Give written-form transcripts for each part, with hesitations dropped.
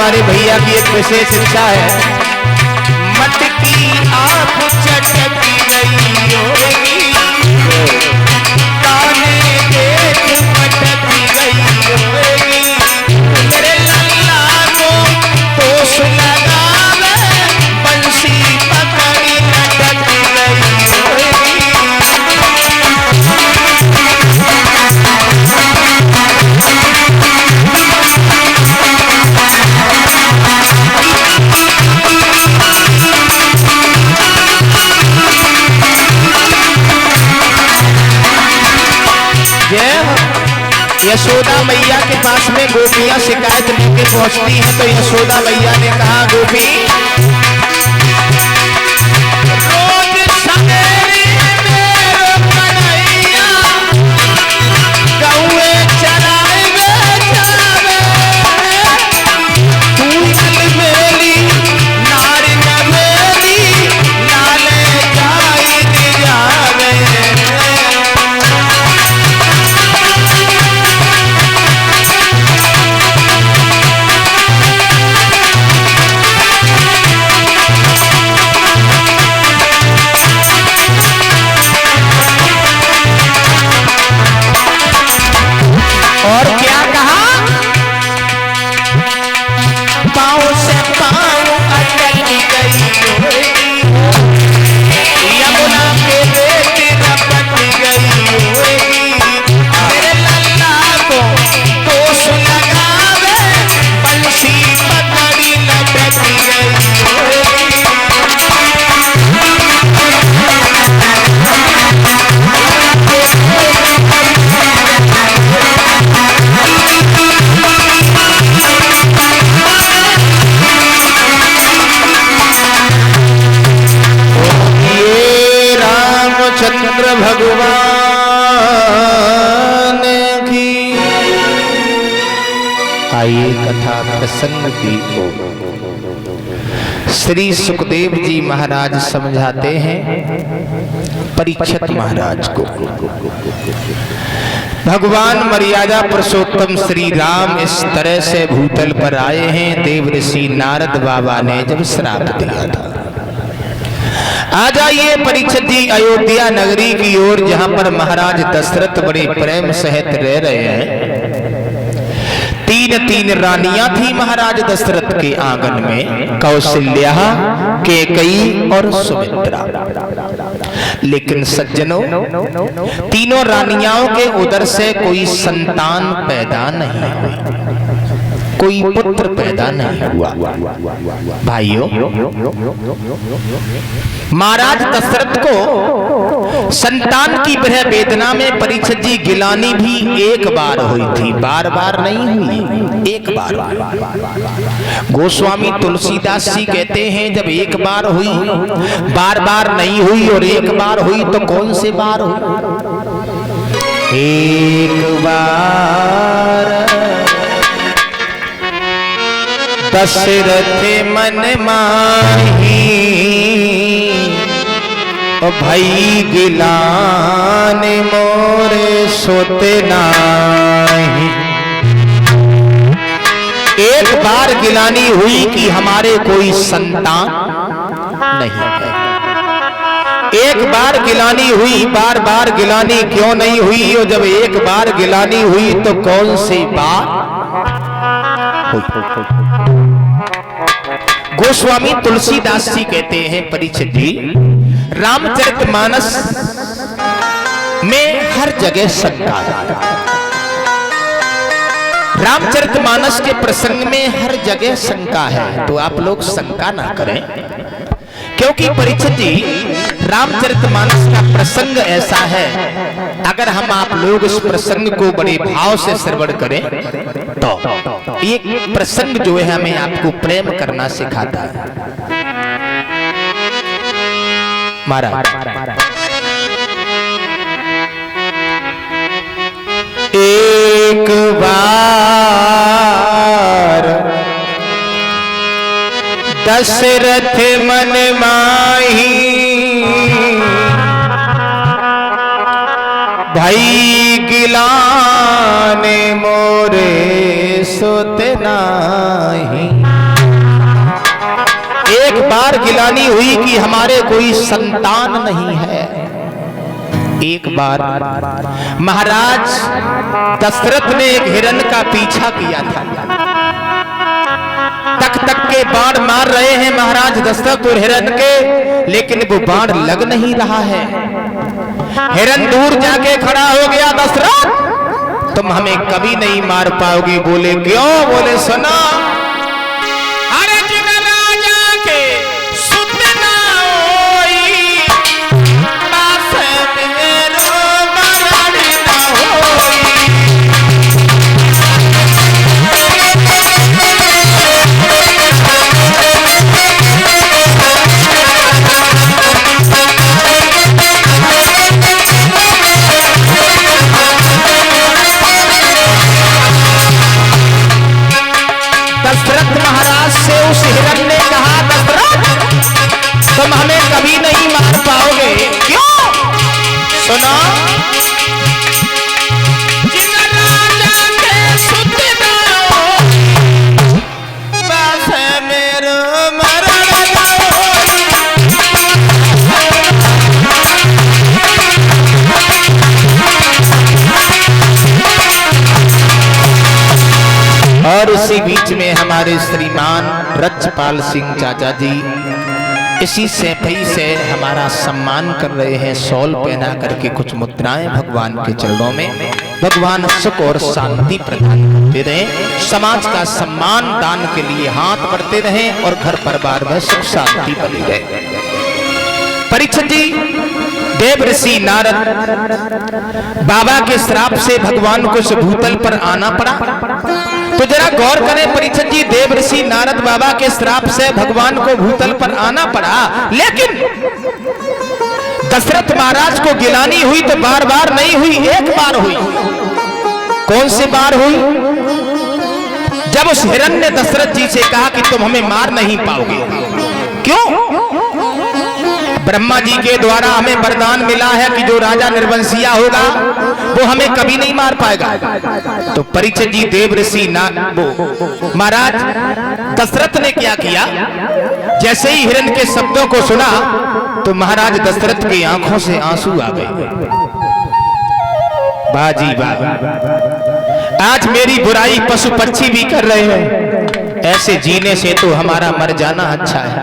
हमारे भैया की एक विशेष इच्छा है, मटकी आप चटक गई होगी, ताने देख मटक गई होगी, मेरे लल्ला को तोश लगावे, बंसी पकड़ी लटक गई होगी। यशोदा मैया के पास में गोपियां शिकायत लेके पहुंचती हैं, तो यशोदा मैया ने कहा, गोपी रोज सवेरे मेरो कन्हैया गौए चरावे जावे, तू अलबेली नारी नवेली नाले जाई जावे। और क्या कहा, पाँव से पाँव अटक गई होगी, यमुना के रेत रपट गई होगी, मेरे लल्ला को तोश लगावे, बंसी पकड़ी लटक गई होगी। चंद्र भगवान की आइए कथा प्रसंग की ओर। श्री सुखदेव जी महाराज समझाते हैं परीक्षित महाराज को, भगवान मर्यादा पुरुषोत्तम श्री राम इस तरह से भूतल पर आए हैं। देव ऋषि नारद बाबा ने जब श्राप दिया था, आ जाइए परीक्षित जी अयोध्या नगरी की ओर, जहां पर महाराज दशरथ बड़े प्रेम सहित रह रहे हैं। तीन रानियां थी महाराज दशरथ के आंगन में, कौशल्या, कैकेयी और सुमित्रा। लेकिन सज्जनों, तीनों रानियाओं के उदर से कोई संतान पैदा नहीं हुई, कोई पुत्र पैदा नहीं हुआ। भाइयों, महाराज दशरथ को संतान की वह वेदना में परीक्षित जी गिलानी भी एक बार हुई थी, बार बार नहीं हुई, एक बार। गोस्वामी तुलसीदास जी कहते हैं, जब एक बार हुई, बार बार नहीं हुई, और एक बार हुई तो कौन से बार हुई? एक बार दशरथ मन माही, ओ भई गिलान मोरे सोते नाही। एक बार गिलानी हुई कि हमारे कोई संतान नहीं है। एक बार गिलानी हुई, बार बार गिलानी क्यों नहीं हुई? और जब एक बार गिलानी हुई तो कौन सी बात? गोस्वामी तुलसीदास जी कहते हैं, परीक्षित जी, रामचरितमानस में हर जगह शंका है। रामचरितमानस के प्रसंग में हर जगह शंका है, तो आप लोग शंका ना करें, क्योंकि परीक्षित जी रामचरितमानस का प्रसंग ऐसा है, अगर हम आप लोग इस प्रसंग को बड़े भाव से श्रवण करें तो ये प्रसंग जो है हमें आपको प्रेम करना सिखाता है। महाराज, एक बार दशरथ मन माही, भई गिलाने मोरे सोते नाही। बार गिलानी हुई कि हमारे कोई संतान नहीं है। एक बार महाराज दशरथ ने एक हिरण का पीछा किया था। तक तक के बाण मार रहे हैं महाराज दशरथ और हिरण के, लेकिन वो बाण लग नहीं रहा है। हिरण दूर जाके खड़ा हो गया, दशरथ तुम हमें कभी नहीं मार पाओगे। बोले क्यों? बोले सुना, अरे जिन राजा के सुत ना होई, पास मेरो मरण ना होई। दशरथ महाराज से उस हिरण ने कहा, दशरथ तुम हमें कभी नहीं मार पाओगे। क्यों? सुनो, जिन राजा के सुत ना होई, पास मेरो मरण ना होई। और इसी बीच में हमारे श्रीमान रजपाल सिंह चाचा जी इसी सैफई से हमारा सम्मान कर रहे हैं। शॉल पहना करके कुछ मुद्राएं भगवान के चरणों में। भगवान सुख और शांति प्रदान करते रहे, समाज का सम्मान दान के लिए हाथ बढ़ते रहे और घर परिवार में सुख शांति बनी रहे। परीक्षित जी, देव ऋषि नारद बाबा के श्राप से भगवान को इस भूतल पर आना पड़ा। तो जरा गौर करें परीक्षित जी, देव ऋषि नारद बाबा के श्राप से भगवान को भूतल पर आना पड़ा, लेकिन दशरथ महाराज को गिलानी हुई तो बार बार नहीं हुई, एक बार हुई। कौन सी बार हुई? जब उस हिरण ने दशरथ जी से कहा कि तुम हमें मार नहीं पाओगे। क्यों? ब्रह्मा जी के द्वारा हमें वरदान मिला है कि जो राजा निर्वंशिया होगा वो हमें कभी नहीं मार पाएगा। तो परीक्षित जी, देव ऋषि महाराज दशरथ ने क्या किया, जैसे ही हिरण के शब्दों को सुना तो महाराज दशरथ की आंखों से आंसू आ गए। बाजी वाह, आज मेरी बुराई पशु पक्षी भी कर रहे हैं, ऐसे जीने से तो हमारा मर जाना अच्छा है।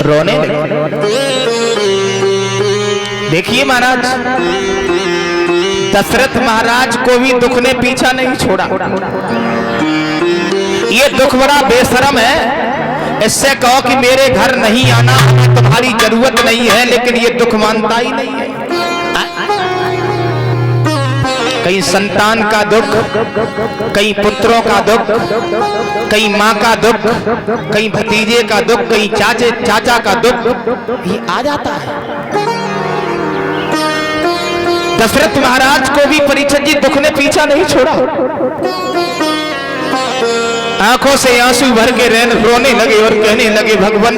रोने लगे। देखिए महाराज, दशरथ महाराज को भी दुख ने पीछा नहीं छोड़ा। ये दुख बड़ा बेशरम है, इससे कहो कि मेरे घर नहीं आना, तुम्हारी जरूरत नहीं है, लेकिन ये दुख मानता ही नहीं है। कहीं संतान का दुख, कहीं पुत्रों का दुख, कहीं माँ का दुख, कहीं भतीजे का दुख, कहीं चाचा का दुख, ये आ जाता है। दशरथ महाराज को भी परीक्षित जी दुख ने पीछा नहीं छोड़ा। आंखों से आंसू भर के रोने लगे और कहने लगे, भगवान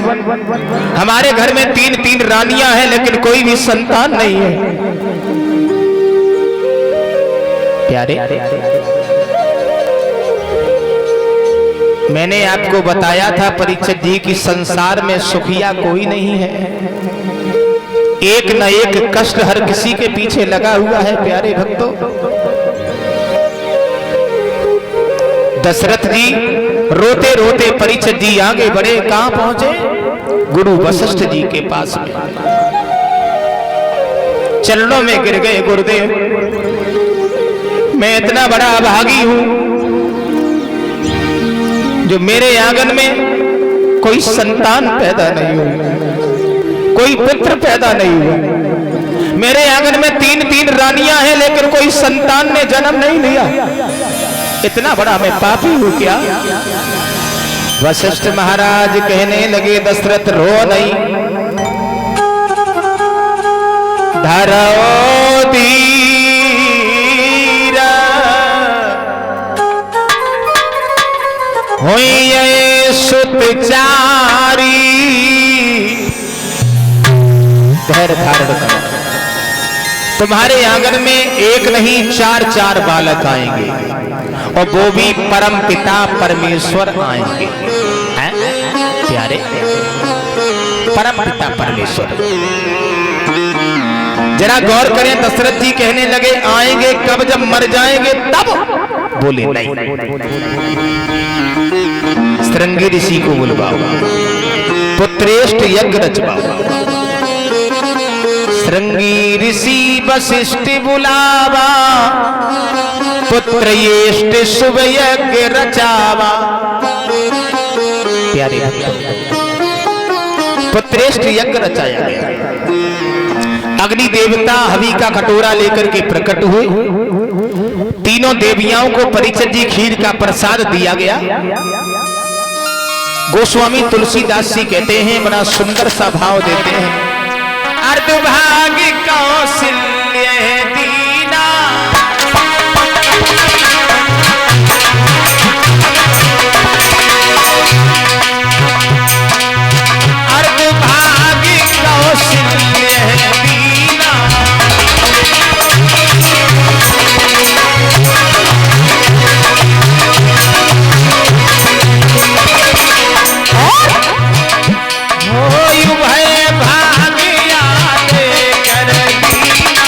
हमारे घर में 3 रानियां हैं, लेकिन कोई भी संतान नहीं है। प्यारे, मैंने आपको बताया था परीक्षित जी कि संसार में सुखिया कोई नहीं है। एक न एक कष्ट हर किसी के पीछे लगा हुआ है। प्यारे भक्तों, दशरथ जी रोते रोते परीक्षित जी आगे बढ़े। कहां पहुंचे? गुरु वशिष्ठ जी के पास में। चरणों में गिर गए। गुरुदेव, मैं इतना बड़ा अभागी हूं जो मेरे आंगन में कोई संतान पैदा नहीं हुई, कोई पुत्र पैदा नहीं हुआ। मेरे आंगन में 3 रानियां हैं, लेकिन कोई संतान ने जन्म नहीं लिया। इतना बड़ा मैं पापी हूं क्या? वशिष्ठ महाराज कहने लगे, दशरथ रो नहीं, धरो होइए सुतचारी, धैर्य धारण करो। तुम्हारे आंगन में एक नहीं 4 बालक आएंगे। और वो भी परम पिता परमेश्वर आएंगे। हैं प्यारे, परम पिता परमेश्वर। जरा गौर करें, दशरथ जी कहने लगे आएंगे कब, जब मर जाएंगे तब। बोले नहीं, श्रृंगी ऋषि को बुलवाओ, पुत्रेष्ठ यज्ञ रचवाओ। श्रृंगी ऋषि वशिष्ठ बुलावा, पुत्रेष्ठ शुभ यज्ञ रचावा। प्यारे पुत्रेष्ठ यज्ञ रचाया गया। अग्नि देवता हवि का कटोरा लेकर के प्रकट हुए। तीनों देवियाओं को परिचय जी खीर का प्रसाद दिया गया। गोस्वामी तुलसीदास जी कहते हैं, बड़ा सुंदर सा भाव देते हैं। अर्धभाग्य कौशल्य दीना, अर्धभाग्य कौशल्य दीना, होयु भय भाग्या दे कर दीना।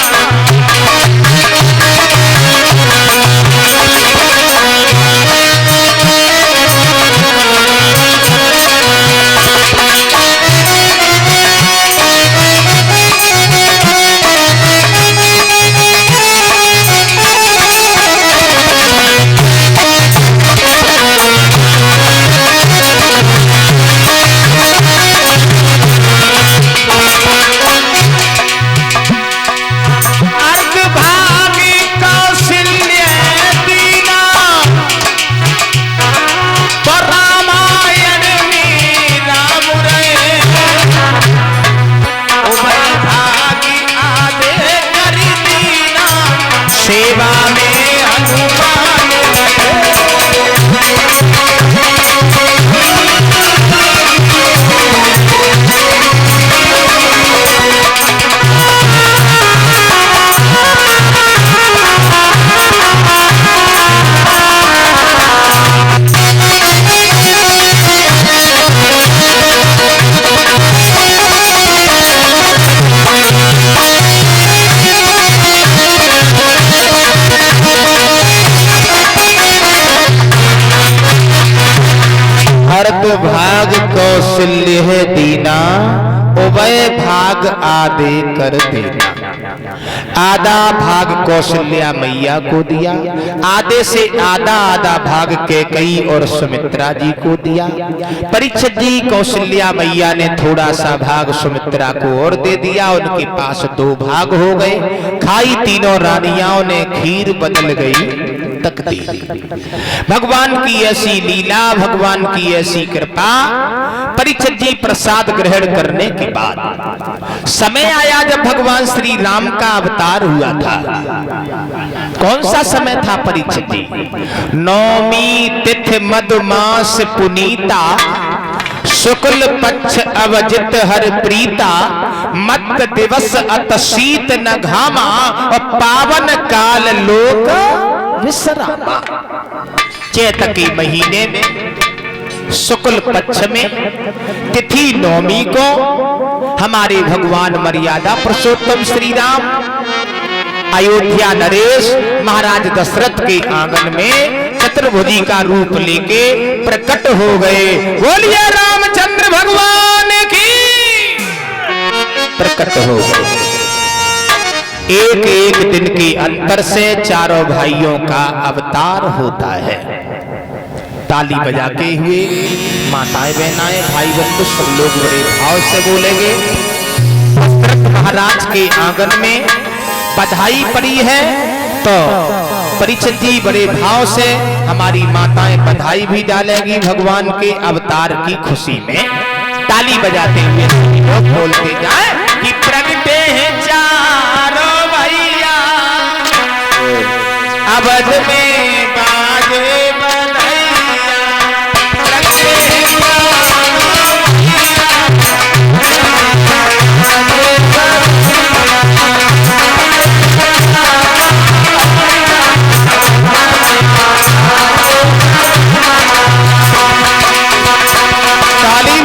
भाग कौशल्य है दीना, उभय भाग आदे कर देना। आधा भाग कौशल्या मैया को दिया, आधे से आधा आधा भाग कैकेयी और सुमित्रा जी को दिया। परीक्षित जी कौशल्या मैया ने थोड़ा सा भाग सुमित्रा को और दे दिया। उनके पास 2 भाग हो गए। खाई तीनों रानियां ने, खीर बदल गई तकदीर। भगवान की ऐसी लीला, भगवान की ऐसी कृपा। परीक्षित जी प्रसाद ग्रहण करने के बाद समय आया जब भगवान श्री राम का अवतार हुआ था। कौन सा समय था परीक्षित जी? नौमी तिथि मधुमास पुनीता, शुक्ल पक्ष अवजित हर प्रीता, मत दिवस अत शीत न घामा, और पावन काल लोक विश्रामा। चैत के महीने में शुक्ल पक्ष में तिथि नौमी को हमारे भगवान मर्यादा पुरुषोत्तम श्री राम अयोध्या नरेश महाराज दशरथ के आंगन में चतुर्भुजी का रूप लेके प्रकट हो गए। बोलिए रामचंद्र भगवान की। प्रकट हो गए। एक एक दिन के अंतर से चारों भाइयों का अवतार होता है। ताली बजाते हुए माताएं बहनाएं भाई बंधु सब लोग बड़े भाव से बोलेंगे। दशरथ महाराज के आंगन में बधाई पड़ी है तो परीक्षित जी बड़े भाव से हमारी माताएं बधाई भी डालेंगी भगवान के अवतार की खुशी में। ताली बजाते हुए लोग बोलते जाए कि प्रगटे हैं चारों भैया, अवध में बाजे बधैया, प्रगटे हैं चारों भैया, ताली